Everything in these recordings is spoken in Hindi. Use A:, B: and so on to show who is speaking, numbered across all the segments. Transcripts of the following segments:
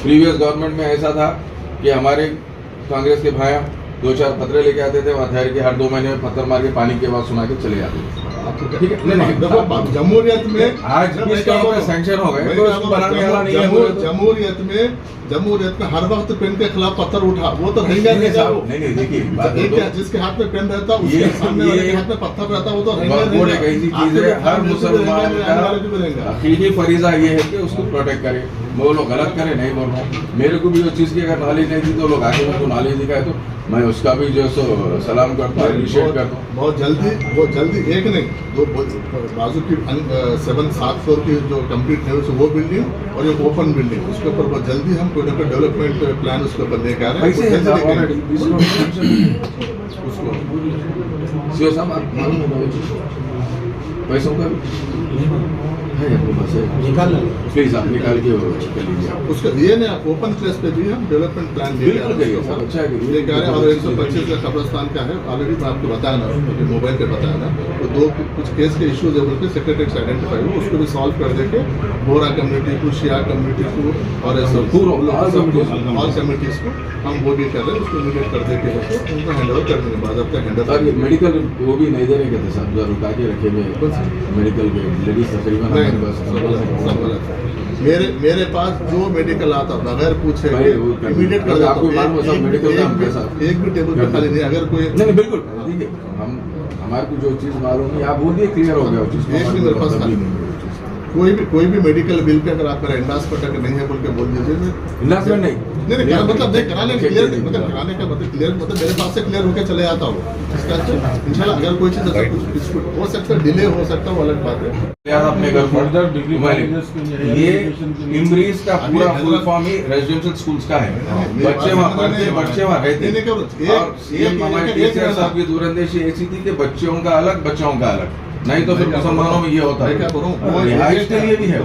A: प्रीवियस गवर्नमेंट में ऐसा था कि हमारे कांग्रेस के भाई 2-4 पत्र लेके आते थे, वहाँ ठहर के हर 2 महीने में पत्थर मार के पानी की आवाज सुना के चले जाते थे। ठीक है, नहीं
B: जमहूरियत में
A: आज सैंक्शन हो गए तो उसको बनाने वाला नहीं है।
B: जमहूरियत में हर वक्त पेन के खिलाफ पत्थर उठा, वो तो रहेगा
A: नहीं देखिए,
B: जिसके हाथ में पेन रहता उसके सामने वाले के हाथ में पत्थर रहता, वो तो
A: एक ऐसी चीज है, हर मुसलमान का हकीकी फरीजा ये है कि उसको प्रोटेक्ट करे। वो लोग गलत करे, नहीं बोल रहा हूँ, मेरे को भी उस चीज की अगर नॉलेज नहीं थी तो लोग आगे मेरे को नॉलेज दिखाए तो मैं उसका भी जो सो सलाम करता हूँ, अप्रिशिएट करता हूँ।
B: बहुत जल्दी एक नहीं दो बाजू की 7 फ्लोर की जो कंप्लीट है वो बिल्डिंग और एक ओपन बिल्डिंग, उसके ऊपर बहुत जल्दी हम कोई ना कोई डेवलपमेंट प्लान उसके ऊपर लेकर आ रहे हैं।
A: पैसों का है अपने पास है, प्लीज आप निकाल के कर लीजिए।
B: उसका ये ना ओपन प्लेस पे भी हम डेवलपमेंट प्लान लेके आ रहे हैं और 125 का कब्रस्तान का है, ऑलरेडी मैं आपको बताया ना, मोबाइल पे बताया ना, तो 2 कुछ केस के इश्यूज है बोलते सेक्रेटरी आइडेंटिफाई हुआ, उसको भी सॉल्व कर देके बोरा कम्युनिटी को, शिया कम्युनिटी को और ऑल कम्युनिटीज को हम वो भी कर रहे हैं, उसको इमीडिएट कर देके उनको हैंड ओवर करने के बाद अब तक हैंड ओवर।
A: मेडिकल वो भी नहीं देने के थे साहब, रुका के रखे हुए मेडिकल के लेडीज तकरीबन
B: मेरे पास जो मेडिकल आता बगैर पूछे इमीडिएट कर देता हूं।
A: मेडिकल
B: एक भी टेबल पे खाली नहीं, अगर कोई
A: नहीं बिल्कुल ठीक है, हम हमारे को जो चीज मालूम है आप बोलिए, क्लियर हो गया चीज।
B: एक भी मेरे पास खाली नहीं, कोई भी मेडिकल बिल पे अगर आप मेरा इंडासमेंट अगर नहीं है बोल के बोल दीजिए।
A: इंडासमेंट नहीं
B: मतलब नहीं कराने क्लियर नहीं, मतलब कराने का मतलब क्लियर मतलब मेरे पास से क्लियर होकर चले आता हूँ। इंशाल्लाह अगर कोई चीज कुछ हो सकता है, डिले हो सकता है, वो अलग बात है।
A: अपने घर फर्दर डिग्री ये इमरीज का पूरा फुल फॉर्म ही रेजिडेंशियल स्कूल्स का है, बच्चे वहाँ पढ़ते, बच्चे वहाँ रहते। और सीएम हमारे टीचर साहब की दूरंदेशी ऐसी थी कि बच्चों का अलग, बच्चों का अलग, नहीं तो फिर मुसलमानों में ये होता है।
B: क्या करूँ,
A: रिहाइश के लिए भी है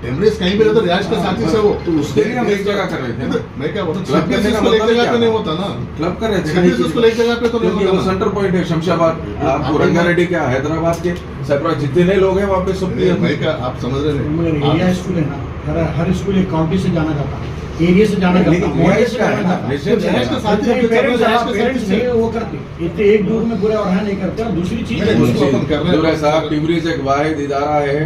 B: एमरेस कहीं भी रहता, रिहाइश के साथ ही से वो,
A: तो उसके लिए हम एक जगह कर रहे थे।
B: मैं क्या बोलूं, क्लब करने का एक जगह पे नहीं होता ना,
A: क्लब कर रहे थे
B: उसको एक जगह पे तो नहीं होता।
A: वो सेंटर पॉइंट है शमशाबाद, आपको रंगारेड्डी क्या हैदराबाद के सेपरा जितने लोग हैं वहाँ पे सब।
B: मैं क्या आप समझ रहे हैं,
C: एरिया स्कूल है ना, हर स्कूल एक काउंटी से जाना जाता है, एरिया से जाना जाता है, वो करते इतने एक दूर में पूरा वहाँ नहीं करते। और दूसरी चीज
A: साहब टिमरी से एक वाहिद इदारा है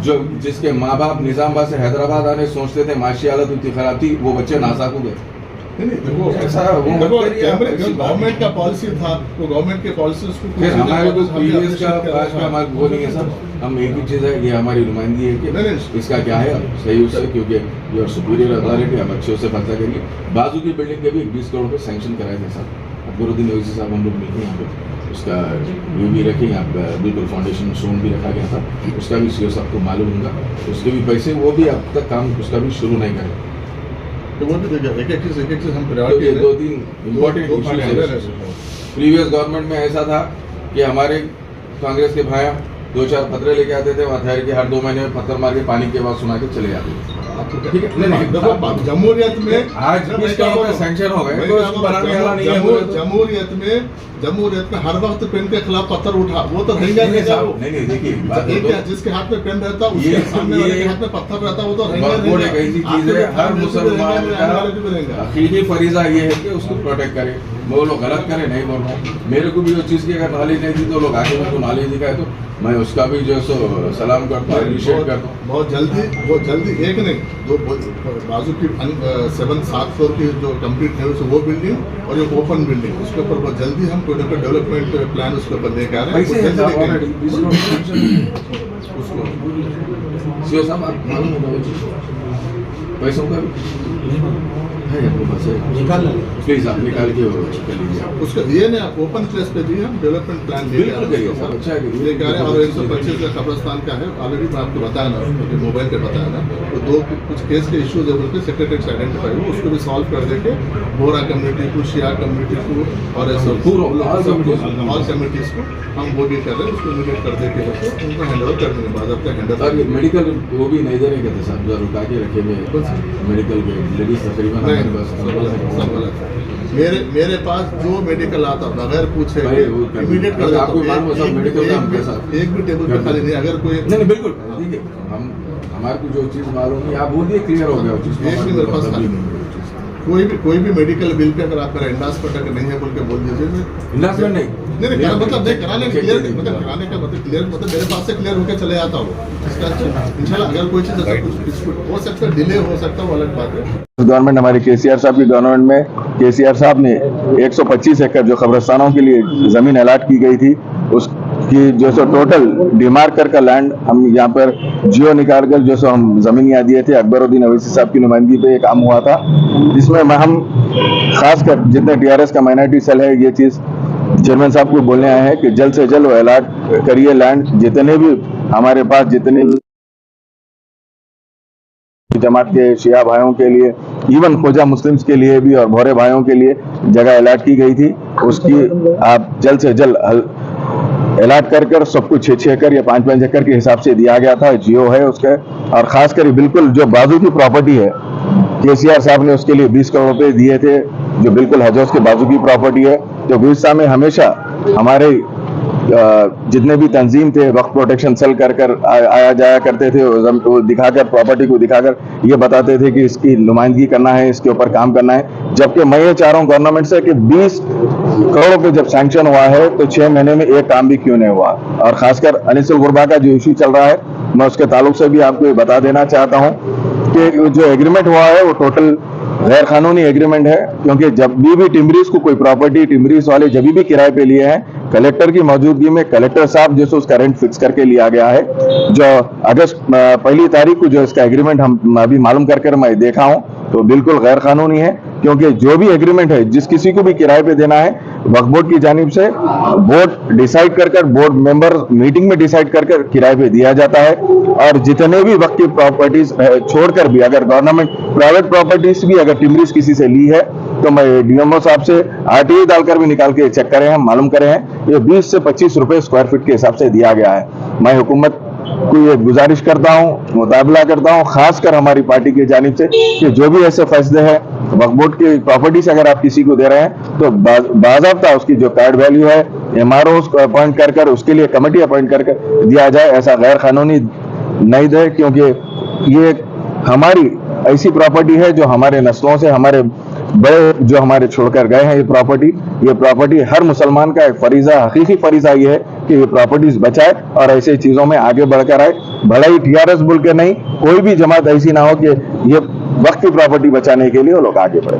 A: जो जिसके माँ बाप निजामाबाद से हैदराबाद आने सोचते थे, माशी हालत इतनी खराब थी, वो बच्चे नासाक हो गए।
B: गवर्नमेंट का पॉलिसी था, वो गवर्नमेंट के पॉलिसी
A: हमारे को प्रीवियस का आज का हमारे वो नहीं है सर, हम एक ही चीज है, ये हमारी नुमाइंदगी है कि इसका क्या है सही उससे, क्योंकि योर सुपीरियर अथॉरिटी, हम अच्छे से पता करिए। बाजू की बिल्डिंग के भी 20 करोड़ रुपए सैंक्शन कराए थे सर, अकबरुद्दीन ओवैसी साहब हम लोग मिलते हैं यहाँ पे, उसका व्यू भी रखेंगे, आप बिल्कुल फाउंडेशन स्टोन भी रखा गया था, उसका भी सीओ सबको मालूम होगा, उसके भी पैसे वो भी अब तक काम उसका भी शुरू नहीं करें।
B: तो वो भी देखिए एक एक चीज हम
A: तो 2-3 इम्पोर्टेंट इश्यूज। प्रीवियस गवर्नमेंट में ऐसा था कि हमारे कांग्रेस के भाई 2-4 पत्र लेके आते थे, वहाँ ठहर के हर 2 महीने में पत्थर मार के पानी की आवाज सुना के चले जाते थे। ठीक है, नहीं
B: जमहूरियत में
A: आज सैंक्शन हो गए तो उसको बनाने वाला नहीं है।
B: जमहूरियत में हर वक्त पेन के खिलाफ पत्थर उठा, वो तो रहेगा
A: नहीं देखिए,
B: जिसके हाथ में पेन रहता उसके सामने वाले के हाथ में पत्थर रहता, वो तो रहेगा।
A: एक ऐसी चीज है, हर मुसलमान का हकीकी फरीजा ये है कि उसको प्रोटेक्ट करे। वो लोग गलत करे, नहीं बोल रहा हूँ, मेरे को भी उस चीज की अगर नॉलेज नहीं थी तो लोग आगे मेरे को नॉलेज दिखाए तो मैं उसका भी जो सो सलाम करता हूँ, अप्रिशिएट करता हूँ।
B: बहुत जल्दी एक नहीं दो बाजू की 7 फ्लोर की जो कंप्लीट है वो बिल्डिंग और एक ओपन बिल्डिंग, उसके ऊपर बहुत जल्दी हम कोई ना कोई डेवलपमेंट प्लान उसके ऊपर लेकर आ रहे हैं।
A: सीओ साहब आप मालूम होगा पैसों का है अपने पास है, प्लीज आप निकाल के कर लीजिए।
B: उसका ये ना ओपन प्लेस पे भी हम डेवलपमेंट प्लान लेके आ रहे हैं और 125 का कब्रस्तान का है, ऑलरेडी मैं आपको बताया ना, मोबाइल पे बताया ना, तो 2 कुछ केस के इश्यूज है बोलते सेक्रेटरी आइडेंटिफाई हुआ, उसको भी सॉल्व कर देके बोरा कम्युनिटी को, शिया कम्युनिटी को और ऑल कम्युनिटीज को हम वो भी कर रहे हैं, उसको इमीडिएट कर देके उनको हैंड ओवर करने के बाद अब तक हैंड ओवर।
A: मेडिकल वो भी नहीं देने के थे साहब, रुका के रखे हुए मेडिकल के लेडीज तकरीबन।
B: मेरे पास जो मेडिकल आता बगैर पूछे इमीडिएट कर देता हूं।
A: मेडिकल
B: एक भी टेबल पे खाली नहीं, अगर कोई
A: नहीं बिल्कुल ठीक है, हम हमारे को जो चीज मालूम है आप बोलिए, क्लियर हो गया वो चीज।
B: एक भी मेरे पास खाली नहीं है वो चीज। कोई भी मेडिकल बिल पे अगर आप मेरा इंडोर्समेंट अगर नहीं है बोल के बोल दीजिए।
A: इंडस्ट्रियल नहीं
B: मतलब नहीं कराने क्लियर मतलब कराने का मतलब क्लियर मतलब मेरे पास से क्लियर होकर चले आता हूँ। इसका इंशाल्लाह अगर कोई चीज़ ऐसा कुछ हो सकता है, डिले हो सकता है, वो अलग बात है।
D: गवर्नमेंट हमारी केसीआर साहब की गवर्नमेंट में केसीआर साहब ने 125 एकड़ जो कब्रिस्तानों के लिए जमीन अलाट की गई थी उसकी जो सो टोटल डिमार्कर का लैंड हम यहाँ पर जियो निकाल कर जो सो हम जमीन यहाँ दिए थे। अकबरुद्दीन अवैसी साहब की नुमाइंदगी पे ये काम हुआ था, जिसमें हम खासकर जितने टीआरएस का माइनॉरिटी सेल है ये चीज चेयरमैन साहब को बोलने आए हैं कि जल्द से जल्द वो अलाट करिए लैंड। जितने भी हमारे पास जितने जमात के शिया भाइयों के लिए, इवन खोजा मुस्लिम्स के लिए भी और भोरे भाइयों के लिए जगह अलाट की गई थी, उसकी आप जल्द से जल्द अलाट कर सब कुछ 6 एकड़ या 5 एकड़ के हिसाब से दिया गया था। जियो है उसके, और खासकर बिल्कुल जो बाजू की प्रॉपर्टी है केसीआर साहब ने उसके लिए 20 करोड़ रुपए दिए थे, जो बिल्कुल हज हाउस के बाजू की प्रॉपर्टी है। जो गुज़िश्ता में हमेशा हमारे जितने भी तंजीम थे वक्त प्रोटेक्शन सेल कर आया जाया करते थे, वो दिखाकर प्रॉपर्टी को दिखाकर ये बताते थे कि इसकी नुमाइंदगी करना है, इसके ऊपर काम करना है। जबकि मैं ये चाह रहा हूँ गवर्नमेंट से कि 20 करोड़ रुपए जब सैंक्शन हुआ है तो 6 महीने में एक काम भी क्यों नहीं हुआ। और खासकर अनिसुल गुरबा का जो इशू चल रहा है, मैं उसके ताल्लुक से भी आपको बता देना चाहता हूँ कि जो एग्रीमेंट हुआ है वो टोटल गैर कानूनी एग्रीमेंट है। क्योंकि जब भी टिमरीज को कोई प्रॉपर्टी टिमरीज वाले जब भी किराए पे लिए हैं, कलेक्टर की मौजूदगी में कलेक्टर साहब जैसे उसका रेंट फिक्स करके लिया गया है। जो अगस्त 1 तारीख को जो इसका एग्रीमेंट हम अभी मालूम कर मैं देखा हूं तो बिल्कुल गैर कानूनी है। क्योंकि जो भी एग्रीमेंट है जिस किसी को भी किराए पे देना है वक्फ बोर्ड की जानिब से बोर्ड डिसाइड कर बोर्ड मेंबर मीटिंग में डिसाइड कर किराए पे दिया जाता है। और जितने भी वक्त की प्रॉपर्टीज छोड़कर भी अगर गवर्नमेंट प्राइवेट प्रॉपर्टीज भी अगर टिमरीज किसी से ली है तो मैं डीएमओ साहब से आरटीआई डालकर भी निकाल के चेक करे हैं, मालूम करे हैं, ये 20 से 25 रुपए स्क्वायर फीट के हिसाब से दिया गया है। मैं हुकूमत को ये गुजारिश करता हूँ, मुताबला करता हूँ खासकर हमारी पार्टी की जानिब से कि जो भी ऐसे फैसले हैं वक्फ बोर्ड की प्रॉपर्टी से अगर आप किसी को दे रहे हैं तो बाज़ाब्ता उसकी जो कार्ड वैल्यू है एमआरओ को अपॉइंट कर उसके लिए कमेटी अपॉइंट कर दिया जाए। ऐसा गैर कानूनी नहीं दे, क्योंकि ये हमारी ऐसी प्रॉपर्टी है जो हमारे नस्लों से हमारे बड़े जो हमारे छोड़कर गए हैं। ये प्रॉपर्टी हर मुसलमान का एक फरीजा, हकीकी फरीजा ये है कि ये प्रॉपर्टीज बचाए और ऐसे चीजों में आगे बढ़कर आए। भले ही टीआरएस बोल के नहीं, कोई भी जमात ऐसी ना हो कि ये वक्त की प्रॉपर्टी बचाने के लिए वो लोग आगे बढ़े।